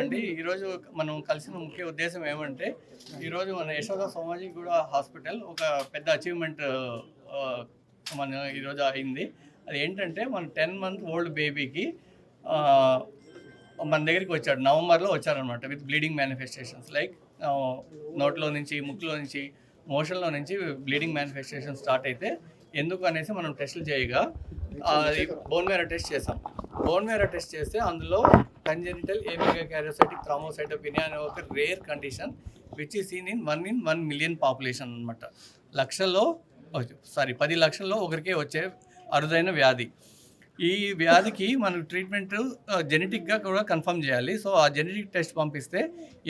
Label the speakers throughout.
Speaker 1: అండి ఈరోజు మనం కలిసిన ముఖ్య ఉద్దేశం ఏమంటే ఈరోజు మన యశోద సోమాజిగూడ హాస్పిటల్ ఒక పెద్ద అచీవ్మెంట్ మన ఈరోజు అయింది. అది ఏంటంటే మన 10 month ఓల్డ్ బేబీకి మన దగ్గరికి వచ్చాడు, నవంబర్లో వచ్చారనమాట, విత్ బ్లీడింగ్ మేనిఫెస్టేషన్స్ లైక్ నోట్లో నుంచి, ముక్కులో నుంచి, మోషన్లో నుంచి బ్లీడింగ్ మేనిఫెస్టేషన్ స్టార్ట్ అయితే ఎందుకు అనేసి మనం టెస్టులు చేయగా బోన్ మ్యారో టెస్ట్ చేసాం. బోన్ మ్యారో టెస్ట్ చేస్తే అందులో కంజెనిటల్ ఏమిగోకారియోసైటిక్ థ్రాంబోసైటోపెనియా అనే ఒక rare condition which is seen in 1 in 1 million population అనమాట. 10 లక్షల్లో ఒకరికే వచ్చే అరుదైన వ్యాధి. ఈ వ్యాధికి మనకు ట్రీట్మెంట్ జెనెటిక్గా కూడా కన్ఫర్మ్ చేయాలి. సో ఆ జెనెటిక్ టెస్ట్ పంపిస్తే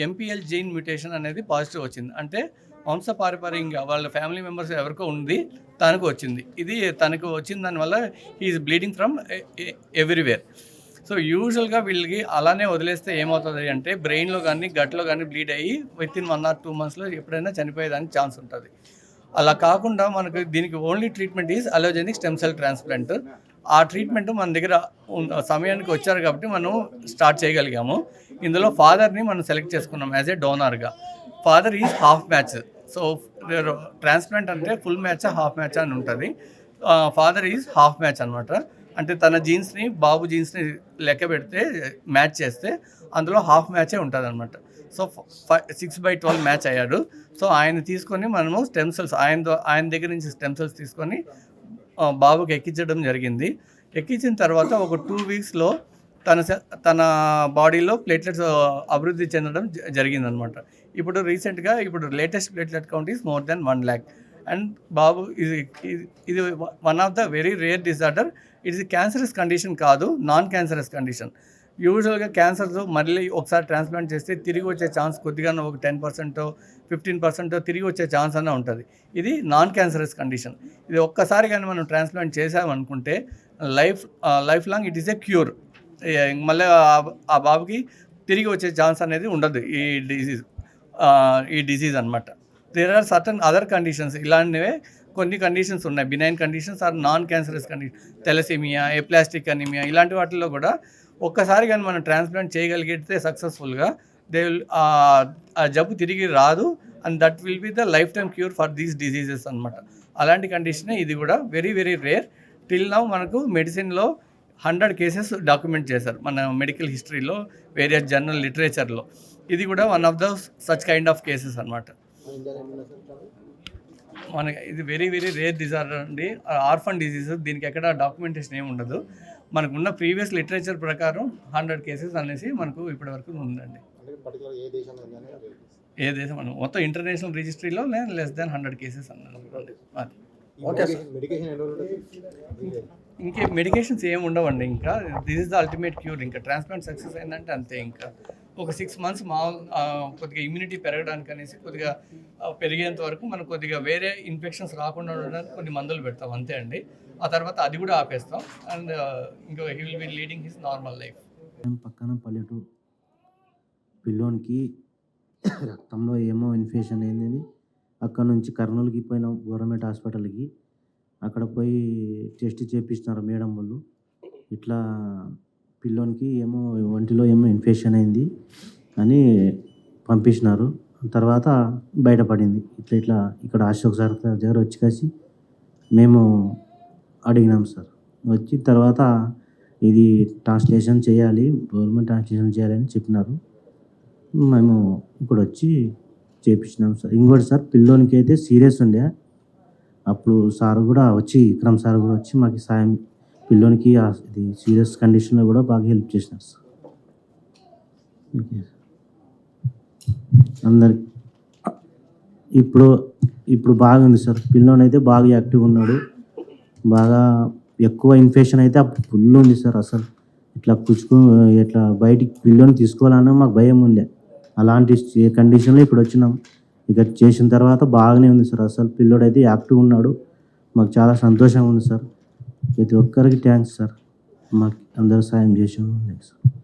Speaker 1: ఎంపీఎల్ జీన్ మ్యూటేషన్ అనేది పాజిటివ్ వచ్చింది. అంటే వంశపారంపర్యంగా వాళ్ళ ఫ్యామిలీ మెంబర్స్ ఎవరికో ఉంది, తనకు వచ్చింది. ఇది తనకు వచ్చిన దానివల్ల is bleeding from everywhere. So యూజువల్గా వీళ్ళకి అలానే వదిలేస్తే ఏమవుతుంది అంటే బ్రెయిన్లో కానీ గట్లో కానీ బ్లీడ్ అయ్యి విత్ ఇన్ 1 or 2 months ఎప్పుడైనా చనిపోయేదానికి ఛాన్స్ ఉంటుంది. అలా కాకుండా మనకు దీనికి only treatment is allogeneic stem cell transplant. ఆ ట్రీట్మెంట్ మన దగ్గర సమయానికి వచ్చారు కాబట్టి మనం స్టార్ట్ చేయగలిగాము. ఇందులో ఫాదర్ని మనం సెలెక్ట్ చేసుకున్నాం యాజ్ ఏ డోనర్గా. Father is half match. So transplant అంటే ఫుల్ మ్యాచ్ హాఫ్ మ్యాచ్ అని ఉంటుంది. ఫాదర్ ఈజ్ హాఫ్ మ్యాచ్ అనమాట. అంటే తన జీన్స్ని బాబు జీన్స్ని లెక్క పెడితే మ్యాచ్ చేస్తే అందులో హాఫ్ మ్యాచే ఉంటుంది అనమాట. సో 6/12 మ్యాచ్ అయ్యాడు. సో ఆయన తీసుకొని మనము స్టెమ్ సెల్స్ ఆయన దగ్గర నుంచి స్టెమ్ సెల్స్ తీసుకొని బాబుకి ఎక్కించడం జరిగింది. ఎక్కించిన తర్వాత ఒక 2 weeksలో తన బాడీలో ప్లేట్లెట్స్ అభివృద్ధి చెందడం జరిగిందనమాట. ఇప్పుడు రీసెంట్గా latest platelet count is more than 1 lakh. And బాబు ఇది one of the very rare disorder. ఇది క్యాన్సరస్ కండిషన్ కాదు, నాన్ క్యాన్సరస్ కండిషన్. యూజువల్గా క్యాన్సర్స్ మళ్ళీ ఒకసారి ట్రాన్స్ప్లాంట్ చేస్తే తిరిగి వచ్చే ఛాన్స్ కొద్దిగా ఒక 10%, 15% తిరిగి వచ్చే ఛాన్స్ అన్న ఉంటుంది. ఇది నాన్ క్యాన్సరస్ కండిషన్. ఇది ఒక్కసారి కానీ మనం ట్రాన్స్ప్లాంట్ చేసామనుకుంటే life long it is a cure. మళ్ళీ ఆ బాబుకి తిరిగి వచ్చే ఛాన్స్ అనేది ఉండదు ఈ డిజీజ్ అనమాట. There are certain other conditions, ఇలాంటివే కొన్ని కండిషన్స్ ఉన్నాయి, benign conditions are non cancerous condition, thalassemia, aplastic anemia, ఇలాంటి వాటిల్లో కూడా ఒక్కసారి కానీ మనం ట్రాన్స్ప్లాంట్ చేయగలిగితే సక్సెస్ఫుల్గా ఆ జబ్బు తిరిగి రాదు. And that will be the life time cure for these diseases అనమాట. అలాంటి కండిషనే ఇది కూడా very very rare. Till now మనకు మెడిసిన్లో 100 cases డాక్యుమెంట్ చేశారు మన మెడికల్ హిస్టరీలో, వేరియస్ జర్నల్ లిటరేచర్లో. ఇది కూడా one of the such kind of cases అనమాట. మనకి ఇది వెరీ వెరీ రేర్ డిజార్డర్ అండి, ఆర్ఫన్ డిజీజ్. దీనికి ఎక్కడ డాక్యుమెంటేషన్ ఏమి ఉండదు. మనకున్న ప్రీవియస్ లిటరేచర్ ప్రకారం 100 cases అనేసి మనకు ఇప్పటివరకు ఉందండి. ఏ దేశం మనం మొత్తం ఇంటర్నేషనల్ రిజిస్ట్రీలో less than 100 cases అన్నాను. ఇంకే మెడికేషన్స్ ఏమి ఉండవండి. ఇంకా this is the ultimate cure. ఇంకా ట్రాన్స్ప్లాంట్ సక్సెస్ అయిందంటే అంతే. ఇంకా ఒక 6 months కొద్దిగా ఇమ్యూనిటీ పెరగడానికి అనేసి కొద్దిగా పెరిగేంత వరకు మనం కొద్దిగా వేరే ఇన్ఫెక్షన్స్ రాకుండా ఉండడానికి కొన్ని మందులు పెడతాం అంతే అండి. ఆ తర్వాత అది కూడా ఆపేస్తాం. అండ్ ఇంకా he will be leading his normal life.
Speaker 2: పక్కన పల్లెటూరు పిల్లోనికి రక్తంలో ఏమో ఇన్ఫెక్షన్ అయిందని అక్కడ నుంచి కర్నూలుకి పోయినాం గవర్నమెంట్ హాస్పిటల్కి. అక్కడ పోయి టెస్ట్ చేపిస్తున్నారు మేడం వాళ్ళు. ఇట్లా పిల్లోనికి ఏమో ఒంటిలో ఏమో ఇన్ఫెక్షన్ అయింది అని పంపించినారు. తర్వాత బయటపడింది. ఇట్లా ఇక్కడ అశోక్ సార్ దగ్గర వచ్చి కలిసి మేము అడిగినాం సార్. వచ్చి తర్వాత ఇది ట్రాన్స్లేషన్ చేయాలి, గవర్నమెంట్ ట్రాన్స్లేషన్ చేయాలని చెప్పినారు. మేము ఇప్పుడు వచ్చి చేపించినాం సార్. ఇంకోటి సార్, పిల్లోనికి అయితే సీరియస్ ఉండే అప్పుడు సార్ కూడా వచ్చి, విక్రమ్ సార్ కూడా వచ్చి మాకు సాయం, పిల్లోనికి ఇది సీరియస్ కండిషన్లో కూడా బాగా హెల్ప్ చేసినారు సార్. ఓకే అందరికి ఇప్పుడు ఇప్పుడు బాగుంది సార్. పిల్లోడైతే బాగా యాక్టివ్‌గా ఉన్నాడు. బాగా ఎక్కువ ఇన్ఫెక్షన్ అయితే అప్పుడు ఫుల్ ఉంది సార్ అసలు. ఇట్లా బయటికి పిల్లోడిని తీసుకోవాలన్నా మాకు భయం ఉండే. అలాంటి కండిషన్‌లో ఇప్పుడు వచ్చినాం. ఇక చేసిన తర్వాత బాగానే ఉంది సార్. అసలు పిల్లోడైతే యాక్టివ్‌గా ఉన్నాడు. మాకు చాలా సంతోషంగా ఉంది సార్. ప్రతి ఒక్కరికి థాంక్స్ సార్. మాకు అందరూ సాయం చేసినందుకు సార్.